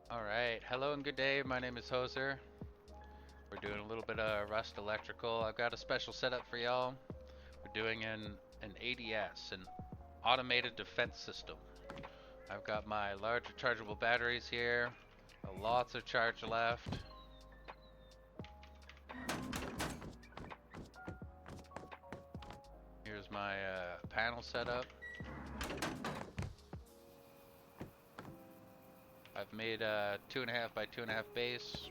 Alright, hello and good day. My name is Hoser. We're doing a little bit of Rust Electrical. I've got a special setup for y'all. We're doing an ADS, an Automated Defense System. I've got my large rechargeable batteries here. Lots of charge left. Here's my panel setup. I've made a 2.5 by 2.5 base,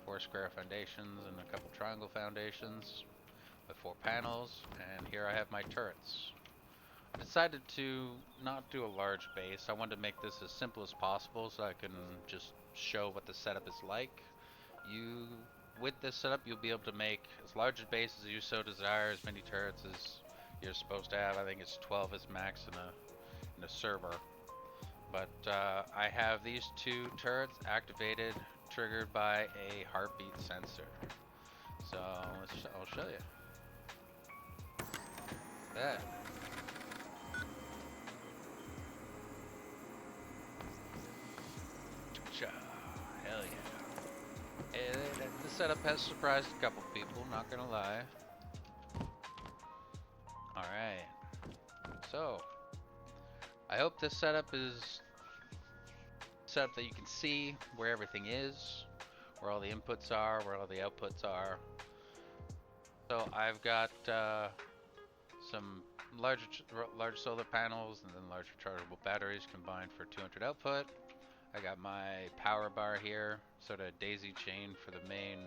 4 square foundations and a couple triangle foundations with 4 panels, and here I have my turrets. I decided to not do a large base. I wanted to make this as simple as possible so I can just show what the setup is like. You, with this setup, you'll be able to make as large a base as you so desire, as many turrets as you're supposed to have. I think it's 12 is max in a server. But I have these 2 turrets activated, triggered by a heartbeat sensor. So I'll show you. That. Hell yeah. The setup has surprised a couple people, not gonna lie. Alright. So, I hope this setup is set up that you can see where everything is, where all the inputs are, where all the outputs are. So I've got some large solar panels and then large rechargeable batteries combined for 200 output. I got my power bar here, sort of daisy chain for the main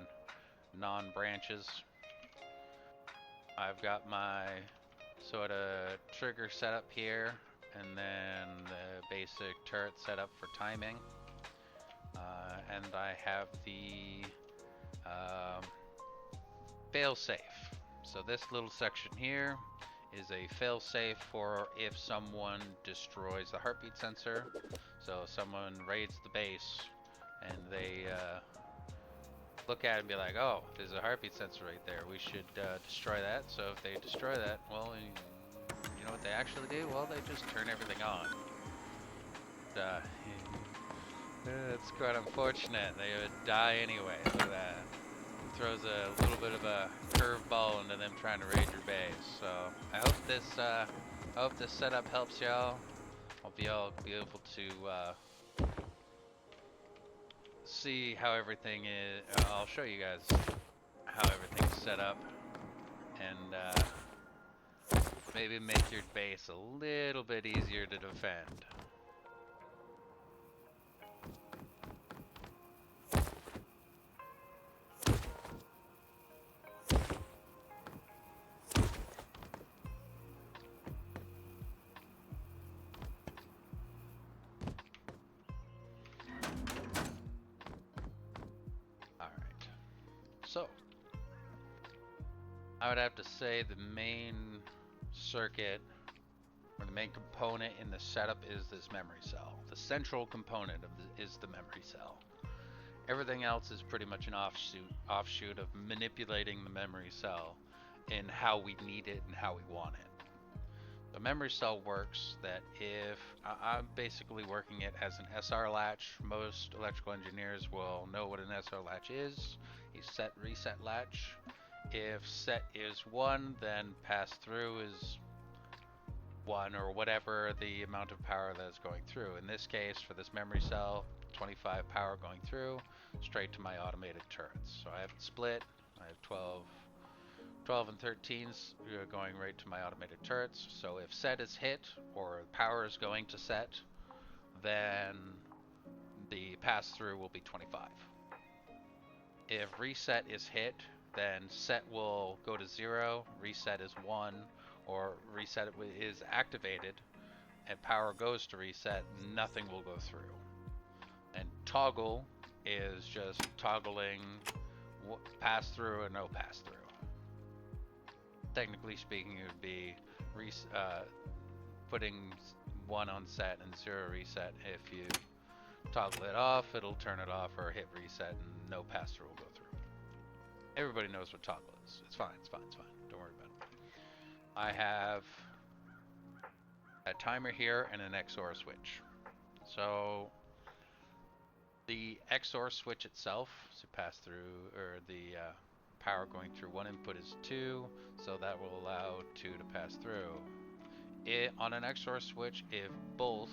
non-branches. I've got my sort of trigger setup here, and then the basic turret setup for timing. And I have the failsafe. So this little section here is a failsafe for if someone destroys the heartbeat sensor. So if someone raids the base and they look at it and be like, oh, there's a heartbeat sensor right there, we should destroy that. So if they destroy that, well, you know what they actually do? Well, they just turn everything on. It's quite unfortunate. They would die anyway. Look at that. Throws a little bit of a curveball into them trying to raid your base. So I hope this setup helps y'all. Hope y'all be able to see how everything is. I'll show you guys how everything's set up, and maybe make your base a little bit easier to defend. Alright. So, I would have to say the main circuit, or the main component in the setup, is this memory cell. The central component is the memory cell. Everything else is pretty much an offshoot of manipulating the memory cell in how we need it and how we want it. The memory cell works that if I'm basically working it as an SR latch. Most electrical engineers will know what an SR latch is. A set reset latch. If set is 1, then pass through is 1, or whatever the amount of power that is going through. In this case, for this memory cell, 25 power going through straight to my automated turrets. So I have it split. I have 12 and 13s going right to my automated turrets. So if set is hit or power is going to set, then the pass through will be 25. If reset is hit, then set will go to 0, reset is 1, or reset is activated and power goes to reset, nothing will go through. And toggle is just toggling pass through or no pass through. Technically speaking, it would be putting 1 on set and 0 reset. If you toggle it off, it'll turn it off, or hit reset and no pass through will go through. Everybody knows what toggle is. It's fine, it's fine, it's fine. Don't worry about it. I have a timer here and an XOR switch. So The XOR switch itself, so pass through, or the power going through one input is 2, so that will allow 2 to pass through. On an XOR switch, if both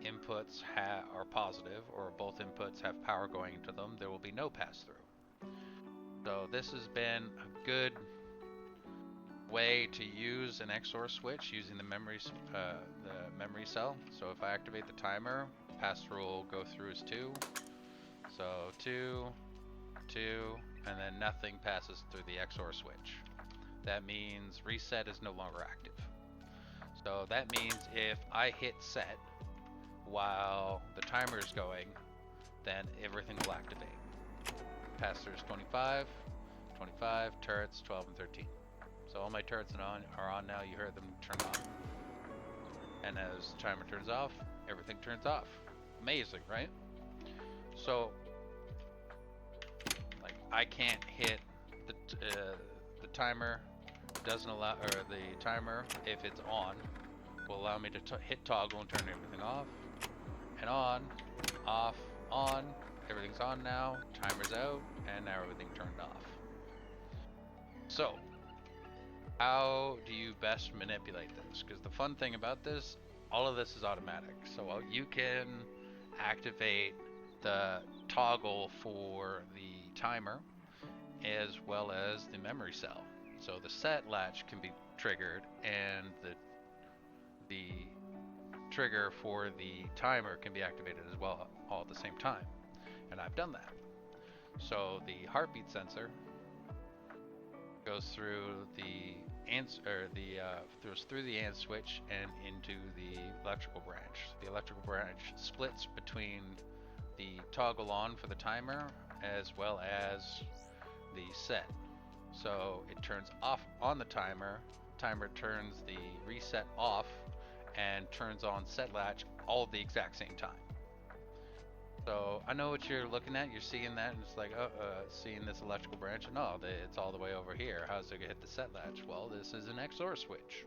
inputs are positive, or both inputs have power going into them, there will be no pass through. So this has been a good way to use an XOR switch using the memory cell. So if I activate the timer, pass through will go through as 2. So 2, 2, and then nothing passes through the XOR switch. That means reset is no longer active. So that means if I hit set while the timer is going, then everything will activate. Pass through is 25, 25, turrets 12 and 13. So all my turrets are on now. You heard them turn on. And as the timer turns off, everything turns off. Amazing, right? So, like, I can't hit the timer. Doesn't allow, or the timer, if it's on, will allow me to hit toggle and turn everything off. And on, off, on. Everything's on now. Timer's out, and now everything turned off. So, how do you best manipulate this? Because the fun thing about this, all of this is automatic. So you can activate the toggle for the timer as well as the memory cell. So the set latch can be triggered, and the trigger for the timer can be activated as well, all at the same time. And I've done that. So the heartbeat sensor goes through the goes through the AND switch and into the electrical branch. The electrical branch splits between the toggle on for the timer as well as the set. So it turns off on the timer. Timer turns the reset off and turns on set latch all at the exact same time. So I know what you're looking at. You're seeing that, and it's like, seeing this electrical branch, and it's all the way over here. How's it gonna hit the set latch? Well, this is an XOR switch.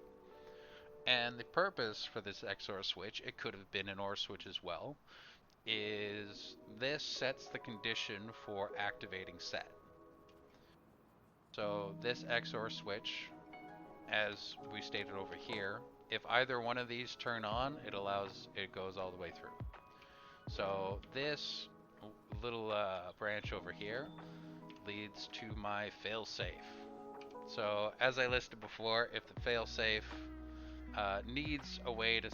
And the purpose for this XOR switch, it could have been an OR switch as well, is this sets the condition for activating set. So this XOR switch, as we stated over here, if either one of these turn on, it goes all the way through. So this little branch over here leads to my failsafe. So as I listed before, if the failsafe needs a way to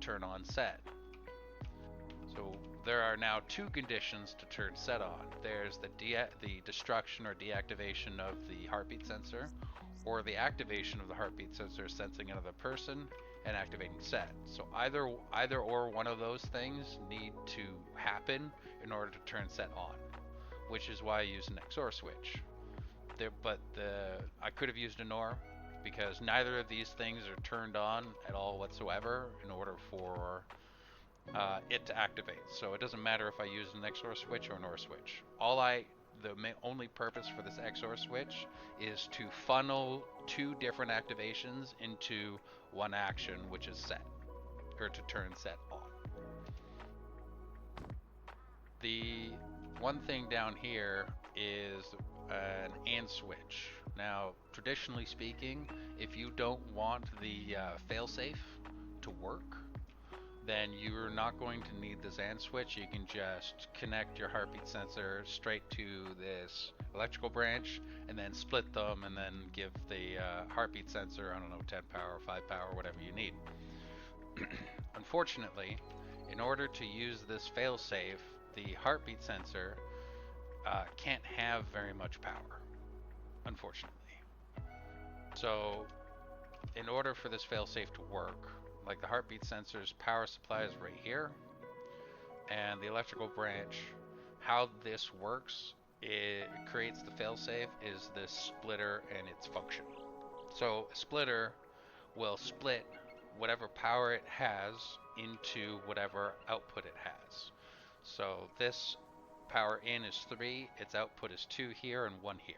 turn on set. So there are now 2 conditions to turn set on. There's the destruction or deactivation of the heartbeat sensor, or the activation of the heartbeat sensor sensing another person and activating set. So either or one of those things need to happen in order to turn set on, which is why I use an XOR switch. I could have used an OR, because neither of these things are turned on at all whatsoever in order for it to activate. So it doesn't matter if I use an XOR switch or an OR switch. The only purpose for this XOR switch is to funnel 2 different activations into one action, which is set, or to turn set on. The one thing down here is an AND switch. Now, traditionally speaking, if you don't want the failsafe to work, then you're not going to need this AND switch. You can just connect your heartbeat sensor straight to this electrical branch and then split them, and then give the heartbeat sensor, 10 power, 5 power, whatever you need. Unfortunately, in order to use this failsafe, the heartbeat sensor can't have very much power, unfortunately. So in order for this failsafe to work, like the heartbeat sensor's power supply is right here, and the electrical branch, how this works, it creates the failsafe, is this splitter and its function. So a splitter will split whatever power it has into whatever output it has. So this power in is 3, its output is 2 here and 1 here.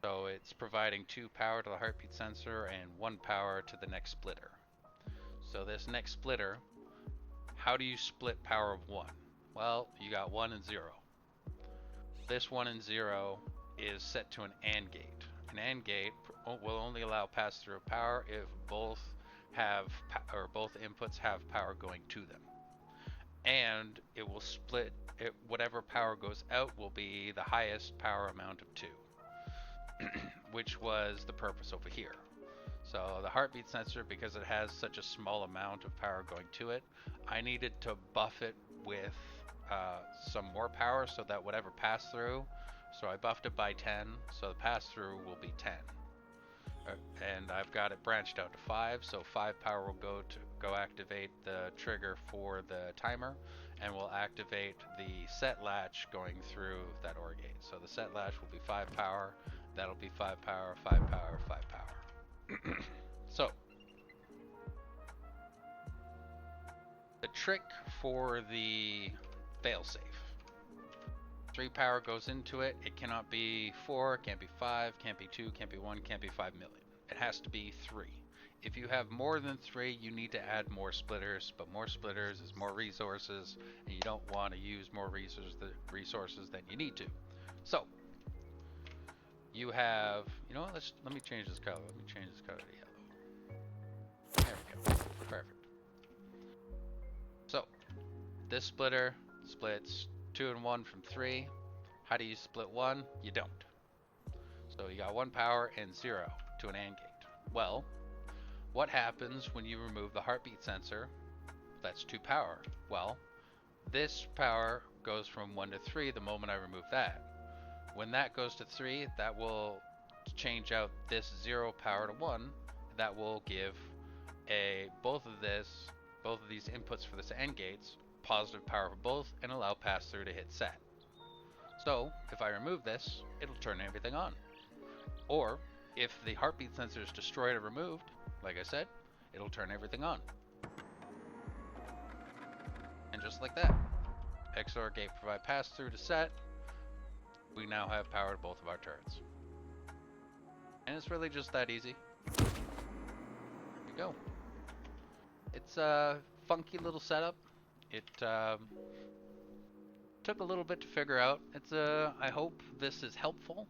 So it's providing 2 power to the heartbeat sensor and 1 power to the next splitter. So this next splitter, how do you split power of 1? Well, you got 1 and 0. This 1 and 0 is set to an AND gate. An AND gate will only allow pass-through of power if both inputs have power going to them. And it will split it, whatever power goes out will be the highest power amount of 2, which was the purpose over here. So the heartbeat sensor, because it has such a small amount of power going to it, I needed to buff it with some more power so that whatever pass through, so I buffed it by 10, so the pass through will be 10. And I've got it branched out to 5, so 5 power will go activate the trigger for the timer, and will activate the set latch going through that OR gate. So the set latch will be 5 power, that'll be 5 power, 5 power, 5 power. So the trick for the failsafe: 3 power goes into it. It cannot be 4, can't be 5, can't be 2, can't be 1, can't be 5 million. It has to be 3. If you have more than 3, you need to add more splitters, but more splitters is more resources, and you don't want to use more resources than you need to. So you have, you know what, let me change this color. Let me change this color to yellow. There we go. Perfect. So this splitter splits 2 and 1 from 3. How do you split 1? You don't. So you got 1 power and 0 to an AND gate. Well, what happens when you remove the heartbeat sensor? That's 2 power. Well, this power goes from 1 to 3 the moment I remove that. When that goes to 3, that will change out this 0 power to 1. That will give both of these inputs for this AND gates positive power for both and allow pass through to hit set. So if I remove this, it'll turn everything on. Or if the heartbeat sensor is destroyed or removed, like I said, it'll turn everything on. And just like that, XOR gate provide pass through to set. We now have power to both of our turrets. And it's really just that easy. There you go. It's a funky little setup. It took a little bit to figure out. I hope this is helpful.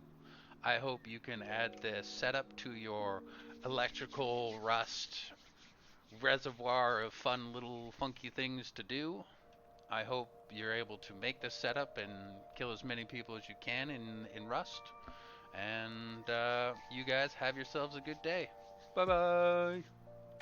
I hope you can add this setup to your electrical Rust reservoir of fun little funky things to do. I hope you're able to make this setup and kill as many people as you can in Rust. And you guys have yourselves a good day. Bye bye.